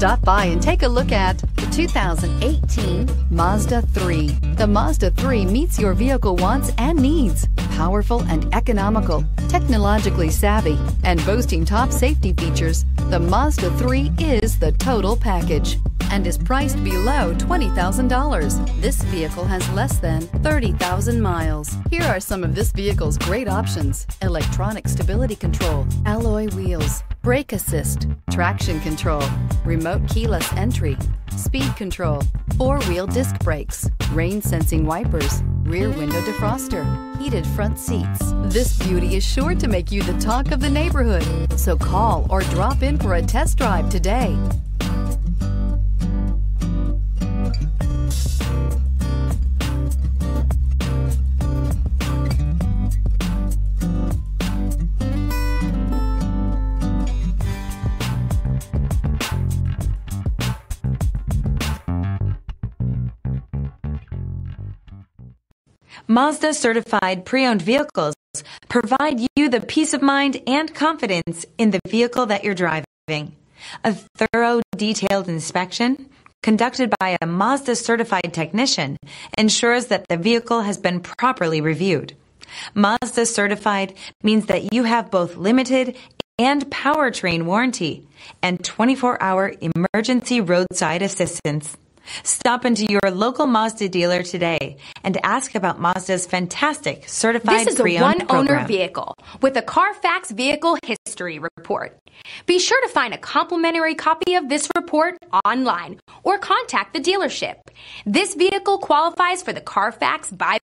Stop by and take a look at the 2018 Mazda 3. The Mazda 3 meets your vehicle wants and needs. Powerful and economical, technologically savvy, and boasting top safety features, the Mazda 3 is the total package and is priced below $20,000. This vehicle has less than 30,000 miles. Here are some of this vehicle's great options: electronic stability control, alloy wheels, brake assist, traction control, remote keyless entry, speed control, four-wheel disc brakes, rain sensing wipers, rear window defroster, heated front seats. This beauty is sure to make you the talk of the neighborhood. So call or drop in for a test drive today. Mazda certified pre-owned vehicles provide you the peace of mind and confidence in the vehicle that you're driving. A thorough, detailed inspection conducted by a Mazda certified technician ensures that the vehicle has been properly reviewed. Mazda certified means that you have both limited and powertrain warranty and 24-hour emergency roadside assistance. Stop into your local Mazda dealer today and ask about Mazda's fantastic certified This is a pre-owned one-owner program. vehicle with a Carfax Vehicle History Report. Be sure to find a complimentary copy of this report online or contact the dealership. This vehicle qualifies for the Carfax buyback